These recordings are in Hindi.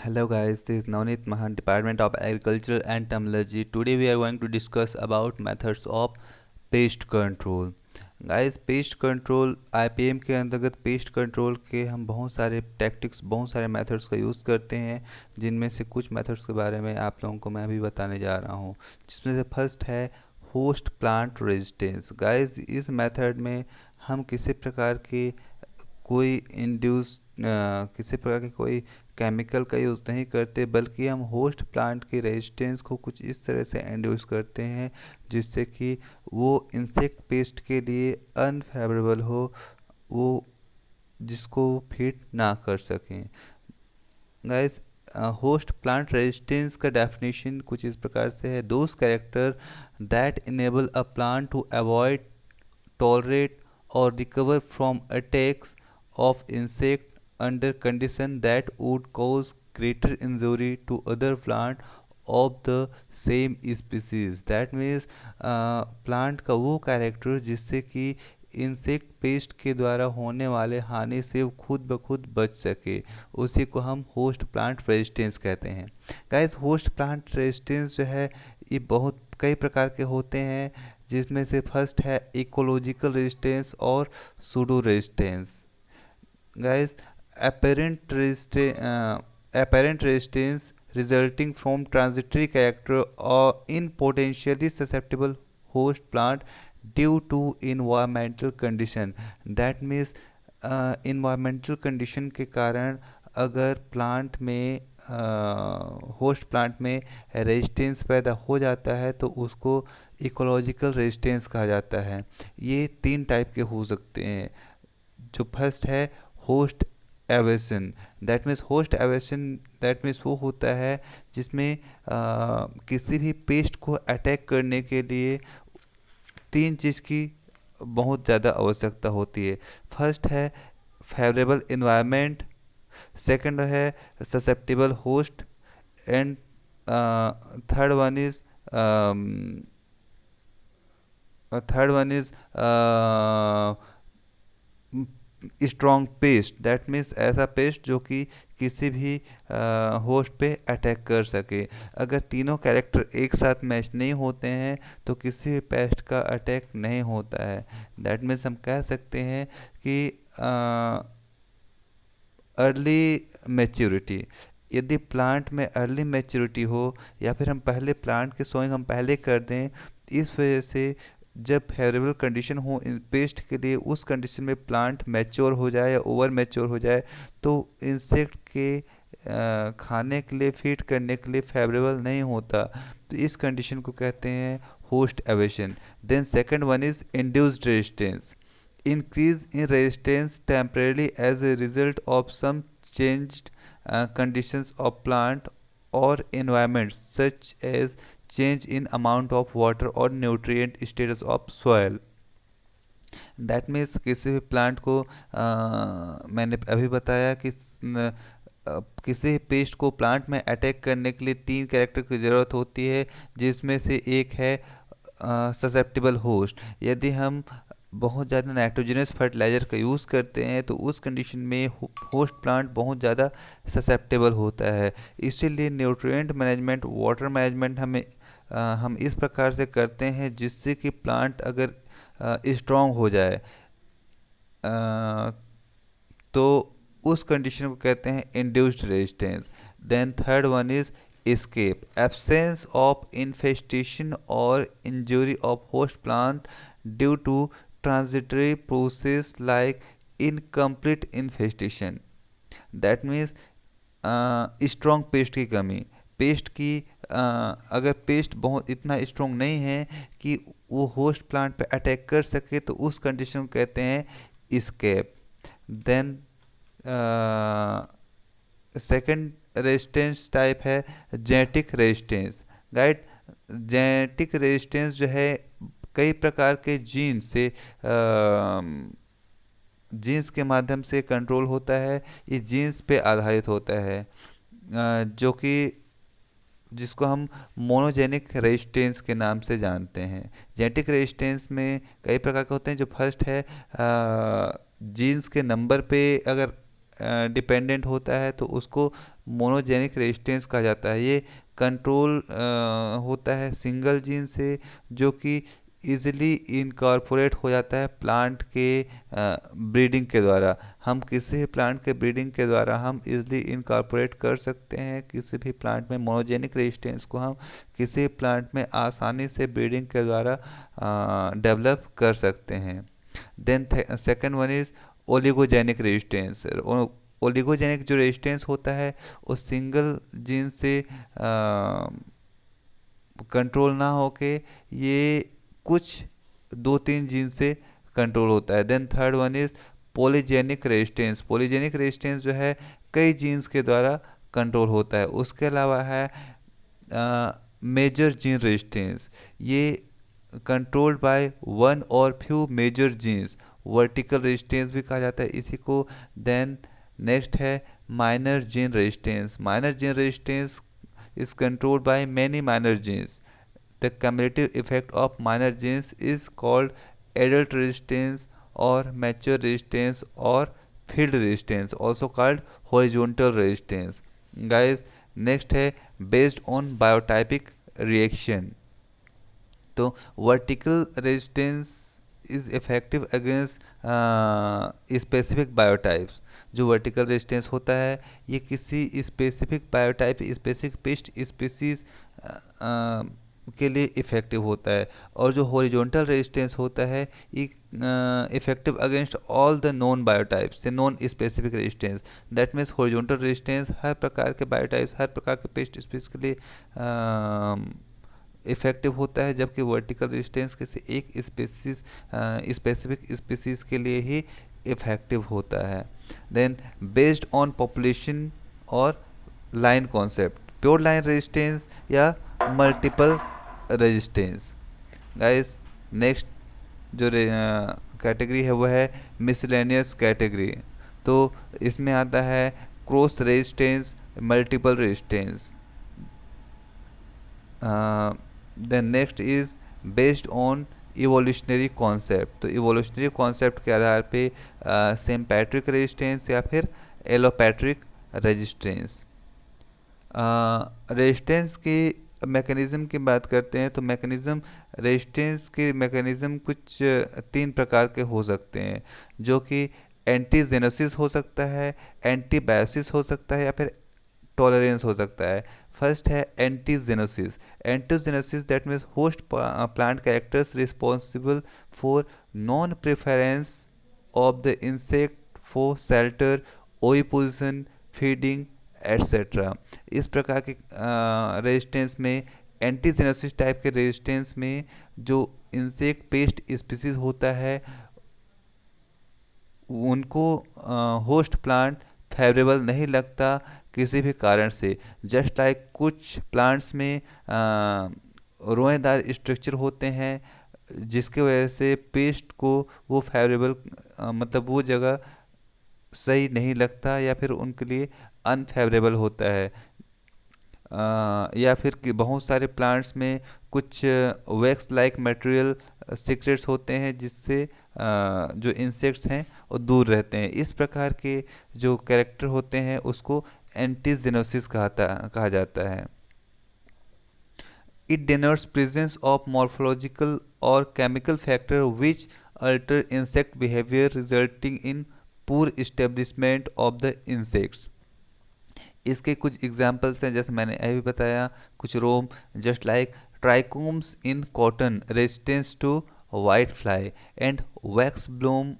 Hello guys, this is Navneet Mahan, Department of Agriculture and Terminology. Today we are going to discuss about methods of pest control. Guys pest control IPM के अंतर्गत पेस्ट कंट्रोल के हम बहुत सारे टैक्टिक्स बहुत सारे मेथड्स का यूज़ करते हैं, जिनमें से कुछ मेथड्स के बारे में आप लोगों को मैं अभी बताने जा रहा हूँ, जिसमें से फर्स्ट है होस्ट प्लांट रेजिस्टेंस। गाइस इस मेथड में हम किसी प्रकार के कोई केमिकल का यूज़ नहीं करते, बल्कि हम होस्ट प्लांट के रेजिस्टेंस को कुछ इस तरह से इंड्यूस करते हैं जिससे कि वो इंसेक्ट पेस्ट के लिए अनफेवरेबल हो, वो जिसको फिट ना कर सकें। गाइस होस्ट प्लांट रेजिस्टेंस का डेफिनेशन कुछ इस प्रकार से है: those character that enable a plant to avoid, tolerate और recover from attacks of insect under condition that would cause greater injury to other plant of the same species। That means plant का वो कैरेक्टर जिससे कि इंसेक्ट पेस्ट के द्वारा होने वाले हानि से वो खुद ब खुद बच सके, उसी को हम होस्ट प्लांट रेजिस्टेंस कहते हैं। गाइस होस्ट प्लांट रेजिस्टेंस जो है ये बहुत कई प्रकार के होते हैं, जिसमें से फर्स्ट है इकोलॉजिकल रेजिस्टेंस और pseudo resistance. Guys, apparent resistance resulting from transitory character or in potentially susceptible host plant due to environmental condition। That means environmental condition के कारण अगर प्लांट में होस्ट प्लांट में रेजिस्टेंस पैदा हो जाता है तो उसको इकोलॉजिकल रेजिस्टेंस कहा जाता है। ये तीन टाइप के हो सकते हैं। जो फर्स्ट है होस्ट एवेशन। दैट मीन्स वो होता है जिसमें किसी भी पेस्ट को अटैक करने के लिए तीन चीज़ की बहुत ज़्यादा आवश्यकता होती है। फर्स्ट है फेवरेबल इन्वायरमेंट, सेकंड है susceptible host, and third one is strong paste. That means ऐसा पेस्ट जो कि किसी भी होस्ट पे अटैक कर सके। अगर तीनों कैरेक्टर एक साथ मैच नहीं होते हैं तो किसी भी पेस्ट का अटैक नहीं होता है। दैट मीन्स हम कह सकते हैं कि अर्ली मैच्योरिटी, यदि प्लांट में अर्ली मैच्योरिटी हो या फिर हम पहले प्लांट के सोइंग हम पहले कर दें, इस वजह से जब फेवरेबल कंडीशन हो इन पेस्ट के लिए, उस कंडीशन में प्लांट मैच्योर हो जाए या ओवर मैच्योर हो जाए तो इंसेक्ट के खाने के लिए फीड करने के लिए फेवरेबल नहीं होता, तो इस कंडीशन को कहते हैं host evasion. Then second one is induced resistance, increase in resistance temporarily as a result of some changed conditions of plant or environment, such as change in amount of water or nutrient status of soil। That means किसी भी प्लांट को मैंने अभी बताया कि किसी पेस्ट को प्लांट में अटैक करने के लिए तीन कैरेक्टर की ज़रूरत होती है, जिसमें से एक है ससेप्टिबल होस्ट। यदि हम बहुत ज़्यादा नाइट्रोजनस फर्टिलाइज़र का यूज़ करते हैं तो उस कंडीशन में होस्ट प्लांट बहुत ज़्यादा ससेप्टेबल होता है। इसीलिए न्यूट्रिएंट मैनेजमेंट, वाटर मैनेजमेंट हम इस प्रकार से करते हैं जिससे कि प्लांट अगर स्ट्रॉन्ग हो जाए तो उस कंडीशन को कहते हैं induced resistance. Then third one is escape, absence of infestation or injury of host plant due to transitory process like incomplete infestation। That means strong paste की कमी, अगर पेस्ट बहुत इतना स्ट्रॉन्ग नहीं है कि वो होस्ट प्लांट पे अटैक कर सके तो उस कंडीशन को कहते हैं escape। Then second resistance type है genetic resistance. Guide genetic resistance जो है कई प्रकार के जीन्स के माध्यम से कंट्रोल होता है। ये जीन्स पे आधारित होता है, जो कि जिसको हम मोनोजेनिक रेजिस्टेंस के नाम से जानते हैं। जेनेटिक रेजिस्टेंस में कई प्रकार के होते हैं। जो फर्स्ट है जीन्स के नंबर पे अगर डिपेंडेंट होता है तो उसको मोनोजेनिक रेजिस्टेंस कहा जाता है। ये कंट्रोल होता है सिंगल जीन से, जो कि इजीली इनकॉर्पोरेट हो जाता है प्लांट के ब्रीडिंग के द्वारा। हम किसी भी प्लांट के ब्रीडिंग के द्वारा हम इजीली इनकॉर्पोरेट कर सकते हैं किसी भी प्लांट में। मोनोजेनिक रेजिस्टेंस को हम किसी प्लांट में आसानी से ब्रीडिंग के द्वारा डेवलप कर सकते हैं। Then second one is oligogenic resistance. Oligogenic जो रेजिस्टेंस होता है वो सिंगल जीन से कंट्रोल ना होके ये कुछ 2-3 जीन से कंट्रोल होता है। Then third one is polygenic resistance. Polygenic resistance जो है कई जीन्स के द्वारा कंट्रोल होता है। उसके अलावा है मेजर जीन रेजिस्टेंस। ये controlled by one or few major genes, vertical resistance भी कहा जाता है इसी को। देन नेक्स्ट है minor gene resistance. Minor gene resistance is controlled by many minor genes. The cumulative effect of minor genes is called adult resistance or mature resistance or field resistance, also called horizontal resistance. Guys, next है based on biotypic reaction. तो vertical resistance is effective against specific biotypes. जो वर्टिकल रेजिस्टेंस होता है ये किसी specific biotype, specific paste species के लिए इफ़ेक्टिव होता है। और जो हॉरिजॉन्टल रेजिस्टेंस होता है ये effective against all the non biotypes से non specific resistance. That means horizontal resistance हर प्रकार के बायोटाइप्स, हर प्रकार के पेस्ट स्पीसीज के लिए इफ़ेक्टिव होता है, जबकि वर्टिकल रेजिस्टेंस किसी एक स्पेसीज स्पेसिफिक स्पीसीज के लिए ही इफ़ेक्टिव होता है। देन बेस्ड ऑन पॉपुलेशन और line concept, pure line resistance या मल्टीपल रेजिस्टेंस। गाइस नेक्स्ट जो कैटेगरी है वो है मिसलेनियस कैटेगरी। तो इसमें आता है cross resistance, multiple resistance. Then next is based on evolutionary concept. तो इवोल्यूशनरी कॉन्सेप्ट के आधार पे सिम्पैट्रिक रेजिस्टेंस या फिर एलोपैट्रिक रेजिस्टेंस। रेजिस्टेंस की मैकेनिज़्म की बात करते हैं तो मैकेनिज़्म रेजिस्टेंस के मैकेनिज़्म कुछ 3 प्रकार के हो सकते हैं, जो कि एंटीजेनोसिस हो सकता है, एंटीबायोसिस हो सकता है या फिर टॉलरेंस हो सकता है। फर्स्ट है antixenosis. Antixenosis that means host plant characters responsible for non preference of the insect for shelter, oviposition, feeding etcetera. इस प्रकार के रेजिस्टेंस में, एंटीजेनोसिस टाइप के रेजिस्टेंस में जो इंसेक्ट पेस्ट स्पीसीज होता है उनको होस्ट प्लांट फेवरेबल नहीं लगता किसी भी कारण से। जस्ट लाइक कुछ प्लांट्स में रोएदार स्ट्रक्चर होते हैं जिसके वजह से पेस्ट को वो फेवरेबल मतलब वो जगह सही नहीं लगता या फिर उनके लिए अनफेवरेबल होता है। या फिर कि बहुत सारे प्लांट्स में कुछ वैक्स लाइक मटेरियल सीक्रेट्स होते हैं जिससे जो इंसेक्ट्स हैं वो दूर रहते हैं। इस प्रकार के जो कैरेक्टर होते हैं उसको एंटीजेनोसिस कहा जाता है। It denotes presence of morphological और chemical factor which alter insect behaviour resulting in poor establishment of the insects. इसके कुछ एग्जाम्पल्स हैं जैसे मैंने अभी बताया, कुछ रोम just like trichomes in cotton resistance to white fly and wax bloom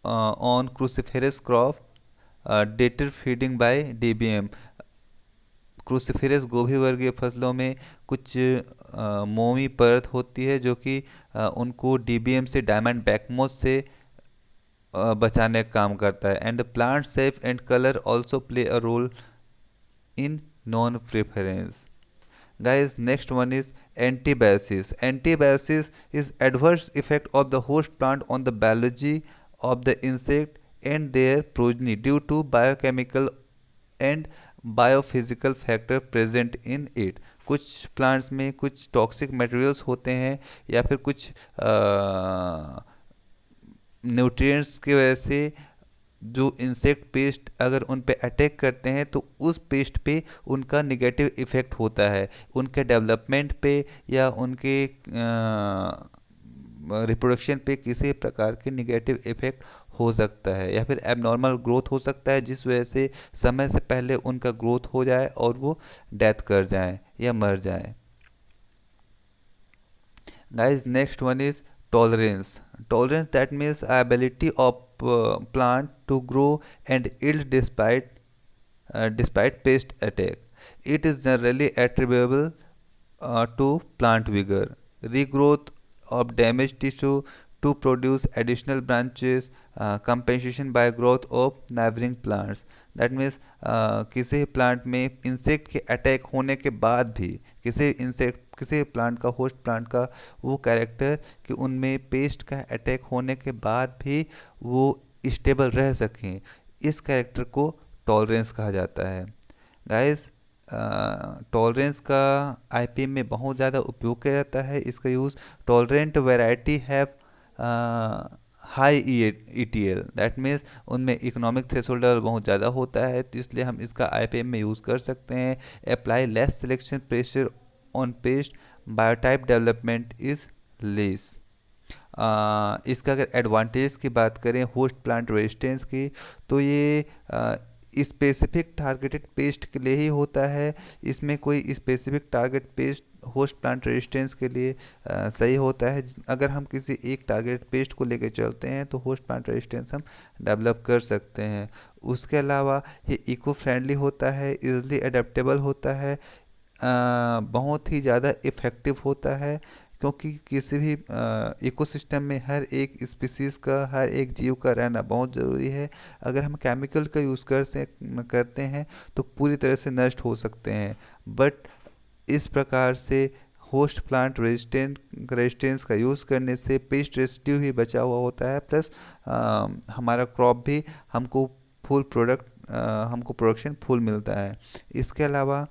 on cruciferous crop deter feeding by DBM. Cruciferous गोभी वर्गीय फसलों में कुछ मोमी परत होती है जो कि उनको डीबीएम से, डायमंड बैकमोथ से बचाने का काम करता है। And plant shape and colour also play a role in non-preference. Guys, next one is antibiosis. Antibiosis is adverse effect of the host plant on the biology of the insect and their progeny due to biochemical and biophysical factor present in it. कुछ प्लांट्स में कुछ टॉक्सिक मटेरियल्स होते हैं या फिर कुछ न्यूट्रिएंट्स की वजह से जो इंसेक्ट पेस्ट अगर उन पे अटैक करते हैं तो उस पेस्ट पे उनका निगेटिव इफ़ेक्ट होता है, उनके डेवलपमेंट पे या उनके रिप्रोडक्शन पे किसी प्रकार के निगेटिव इफ़ेक्ट हो सकता है, या फिर एबनॉर्मल ग्रोथ हो सकता है जिस वजह से समय से पहले उनका ग्रोथ हो जाए और वो डेथ कर जाएं या मर जाएं। Guys, next one is tolerance. Tolerance, that means ability of plant to grow and yield despite pest attack. It is generally attributable to plant vigor, regrowth of damaged tissue to produce additional branches, compensation by growth of neighboring plants. That means किसी प्लांट में इंसेक्ट के अटैक होने के बाद भी किसी प्लांट का, होस्ट प्लांट का वो कैरेक्टर कि उनमें पेस्ट का अटैक होने के बाद भी वो स्टेबल रह सकें, इस कैरेक्टर को टॉलरेंस कहा जाता है। गाइस, टॉलरेंस का आईपीएम में बहुत ज़्यादा उपयोग किया जाता है। इसका use tolerant variety have high ETL, that means उनमें इकोनॉमिक थ्रेशोल्ड लेवल बहुत ज़्यादा होता है, तो इसलिए हम इसका आईपीएम में यूज़ कर सकते हैं। Apply less selection pressure on paste, biotype development is less. इसका अगर एडवांटेज की बात करें होस्ट प्लांट रेजिस्टेंस की, तो ये स्पेसिफिक टारगेटेड पेस्ट के लिए ही होता है। इसमें कोई specific target paste host plant resistance के लिए सही होता है। अगर हम किसी एक टारगेट पेस्ट को लेकर चलते हैं तो होस्ट प्लांट रेजिस्टेंस हम डेवलप कर सकते हैं। उसके अलावा ये इको फ्रेंडली होता है, इजली अडेप्टेबल होता है, बहुत ही ज़्यादा इफ़ेक्टिव होता है, क्योंकि किसी भी इकोसिस्टम में हर एक स्पीसीज़ का, हर एक जीव का रहना बहुत ज़रूरी है। अगर हम केमिकल का यूज़ करते हैं तो पूरी तरह से नष्ट हो सकते हैं, बट इस प्रकार से होस्ट प्लांट रेजिस्टेंस का यूज़ करने से पेस्ट रेसिड्यू ही बचा हुआ होता है, प्लस हमारा क्रॉप भी हमको हमको प्रोडक्शन फुल मिलता है। इसके अलावा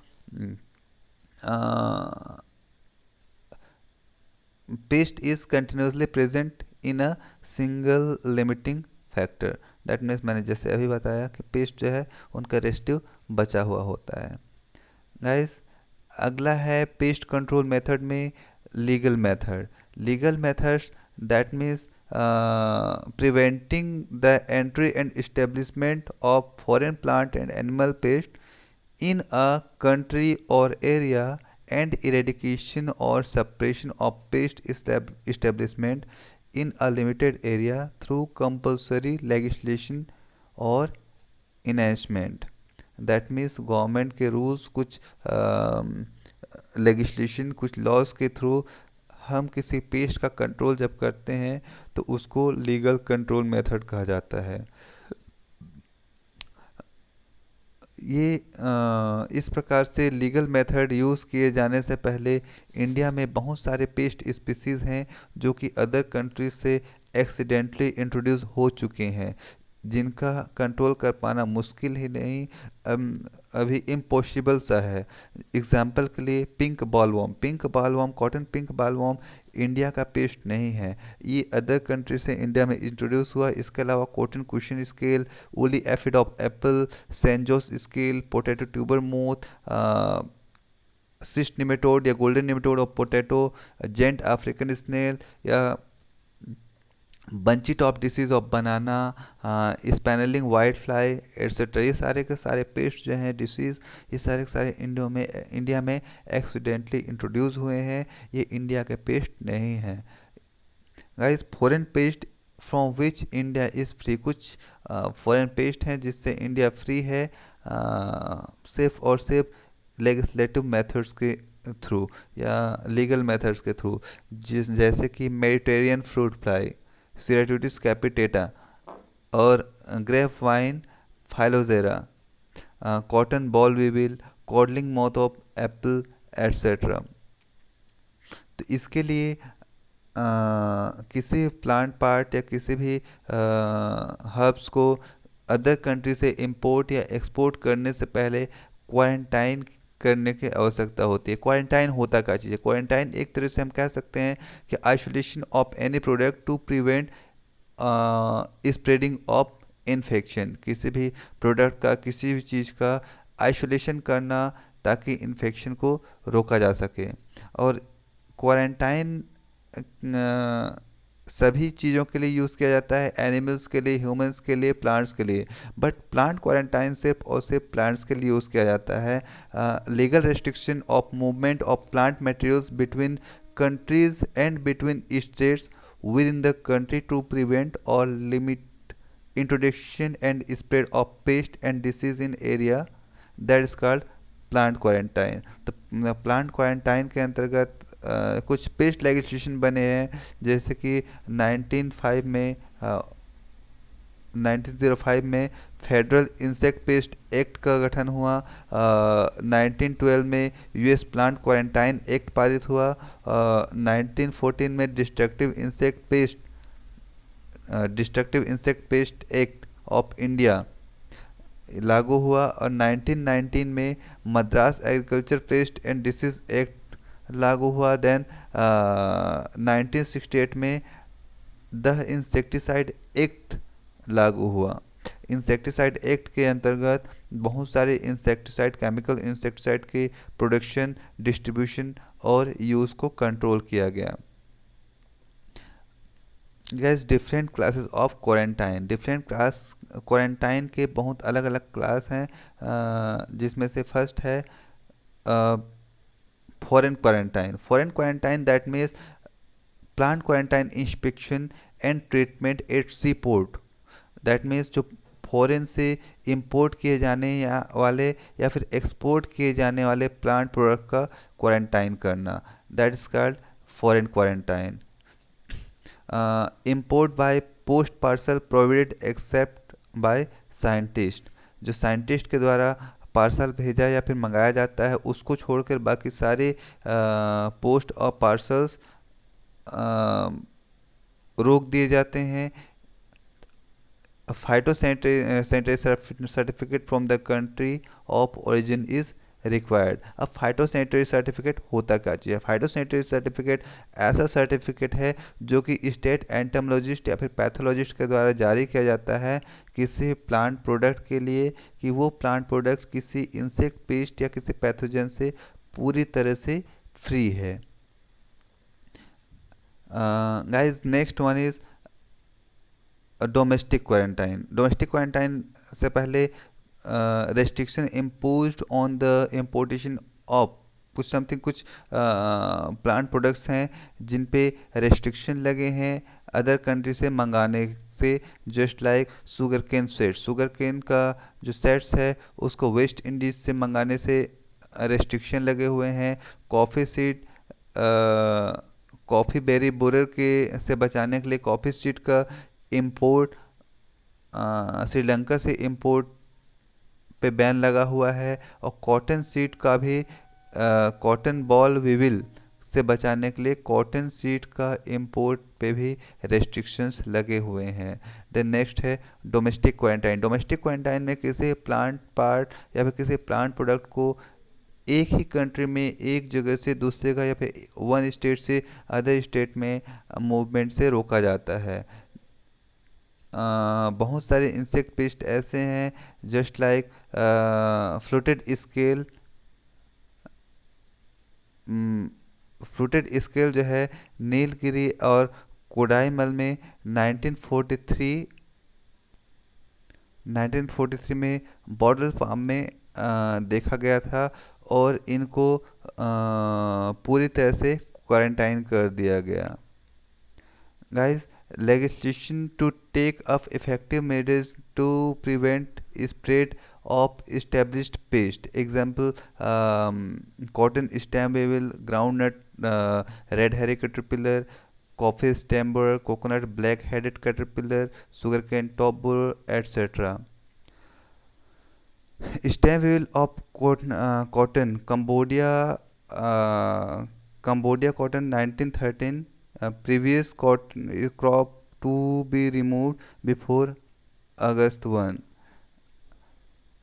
paste is continuously present in a single limiting factor, that means मैंने जैसे अभी बताया कि पेस्ट जो है उनका रेसिड्यू बचा हुआ होता है। गाइस, अगला है पेस्ट कंट्रोल मेथड में legal method. Legal methods, that means preventing the entry and establishment of foreign plant and animal paste in a country or area and eradication or suppression of pest establishment in a limited area through compulsory legislation or enactment। that means government के रूल्स, कुछ लेगिस्लेशन, कुछ लॉज के थ्रू हम किसी पेस्ट का कंट्रोल जब करते हैं तो उसको लीगल कंट्रोल मेथड कहा जाता है। ये इस प्रकार से लीगल मेथड यूज़ किए जाने से पहले इंडिया में बहुत सारे पेस्ट स्पीसीज़ हैं जो कि अदर कंट्रीज से एक्सीडेंटली इंट्रोड्यूस हो चुके हैं, जिनका कंट्रोल कर पाना मुश्किल ही नहीं, अभी इम्पॉसिबल सा है। एग्जाम्पल के लिए pink bollworm, cotton pink bollworm India का पेस्ट नहीं है, ये अदर कंट्री से इंडिया में इंट्रोड्यूस हुआ। इसके अलावा cotton cushion scale, woolly aphid of apple, San Jose scale, potato tuber moth, cyst nematode या golden nematode of potato, giant African snail या bunchy top disease of banana, spiralling white fly etcetera, ये सारे के सारे पेस्ट जो हैं डिसीज़, ये सारे के सारे इंडिया में एक्सीडेंटली इंट्रोड्यूस हुए हैं, ये इंडिया के पेस्ट नहीं हैं। Guys, foreign pest from which India is free, कुछ फॉरेन पेस्ट हैं जिससे इंडिया फ्री है, सिर्फ और सिर्फ लेजिस्लेटिव मेथड्स के थ्रू या लीगल मेथड्स के थ्रू, जैसे कि Mediterranean fruit fly, Ceratitis capitata और grape vine phylloxera, cotton boll weevil, codling moth of apple etcetera. तो इसके लिए किसी प्लांट पार्ट या किसी भी हर्ब्स को अदर कंट्री से इंपोर्ट या एक्सपोर्ट करने से पहले क्वारंटाइन करने की आवश्यकता होती है। क्वारंटाइन होता क्या चीज़ है? क्वारंटाइन एक तरह से हम कह सकते हैं कि isolation of any product to prevent spreading of infection, किसी भी प्रोडक्ट का, किसी भी चीज़ का आइसोलेशन करना ताकि इन्फेक्शन को रोका जा सके। और क्वारंटाइन सभी चीज़ों के लिए यूज़ किया जाता है, एनिमल्स के लिए, ह्यूमंस के लिए, प्लांट्स के लिए। बट प्लांट क्वारंटाइन सिर्फ और सिर्फ प्लांट्स के लिए यूज़ किया जाता है। Legal restriction of movement of plant materials between countries and between states within the country to prevent or limit introduction and spread of pest and disease in area that is called plant quarantine। तो प्लांट क्वारंटाइन के अंतर्गत कुछ पेस्ट लेजिस्लेशन बने हैं, जैसे कि 1905 में फेडरल इंसेक्ट पेस्ट एक्ट का गठन हुआ। 1912 में यूएस प्लांट क्वारंटाइन एक्ट पारित हुआ। 1914 में destructive insect pest act of India लागू हुआ। और 1919 में Madras agriculture pest and disease act लागू हुआ। देन 1968 में द इंसेक्टिसाइड एक्ट लागू हुआ। इंसेक्टिसाइड एक्ट के अंतर्गत बहुत सारे इंसेक्टिसाइड, केमिकल इंसेक्टिसाइड के प्रोडक्शन, डिस्ट्रीब्यूशन और यूज़ को कंट्रोल किया गया। Gas, different classes of quarantine, different class quarantine के बहुत अलग अलग क्लास हैं, जिसमें से फर्स्ट है foreign quarantine. Foreign quarantine that means plant quarantine inspection and treatment at sea port. That means जो फॉरेन से इंपोर्ट किए जाने वाले या फिर एक्सपोर्ट किए जाने वाले प्लांट प्रोडक्ट का क्वारंटाइन करना, that is called foreign quarantine. Import by post parcel provided except by scientist. जो साइंटिस्ट के द्वारा पार्सल भेजा या फिर मंगाया जाता है, उसको छोड़कर बाकी सारे पोस्ट और पार्सल्स रोक दिए जाते हैं। Phytosanitary certificate from the country of origin is required. अब फाइटोसैनिटरी सर्टिफिकेट होता क्या चीज़ है? फाइटोसैनिटरी सर्टिफिकेट ऐसा सर्टिफिकेट है जो कि स्टेट एंटोमोलॉजिस्ट या फिर पैथोलॉजिस्ट के द्वारा जारी किया जाता है किसी प्लांट प्रोडक्ट के लिए, कि वो प्लांट प्रोडक्ट किसी इंसेक्ट, पेस्ट या किसी पैथोजन से पूरी तरह से फ्री है। Guys, next one is domestic quarantine. Domestic quarantine से पहले restriction imposed on the importation of कुछ प्लांट प्रोडक्ट्स हैं जिन पे रेस्ट्रिक्शन लगे हैं अदर कंट्री से मंगाने से, just like sugar cane sets. Sugar cane का जो सेट्स है उसको वेस्ट इंडीज़ से मंगाने से रेस्ट्रिक्शन लगे हुए हैं। Coffee seed, coffee berry borer के से बचाने के लिए कॉफ़ी सीड का इंपोर्ट श्रीलंका से इंपोर्ट पे बैन लगा हुआ है। और कॉटन सीड का भी कॉटन बॉल विविल से बचाने के लिए कॉटन सीड का इंपोर्ट पे भी रेस्ट्रिक्शंस लगे हुए हैं। देन नेक्स्ट है डोमेस्टिक क्वारंटाइन। डोमेस्टिक क्वारंटाइन में किसी प्लांट पार्ट या फिर किसी प्लांट प्रोडक्ट को एक ही कंट्री में एक जगह से दूसरे का या फिर वन स्टेट से अदर स्टेट में मूवमेंट से रोका जाता है। बहुत सारे इंसेक्ट पेस्ट ऐसे हैं, just like fluted scale. Fluted scale जो है नीलगिरी और कोडाईमल में 1943 में बॉटल फार्म में देखा गया था और इनको पूरी तरह से क्वारंटाइन कर दिया गया। Guys, legislation to take up effective measures to prevent spread of established pest. Example, cotton stem weevil, groundnut red hairy caterpillar, coffee stem borer, coconut black-headed caterpillar, sugarcane top borer, etc. Stem weevil of cotton, Cambodia cotton 1913. Previous crop to be removed before August 1.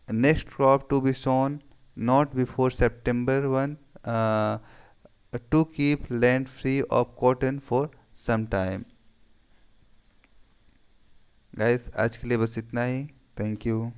Next crop to be sown not before September 1, to keep land free of cotton for some time. Guys आज के लिए बस इतना ही। Thank you.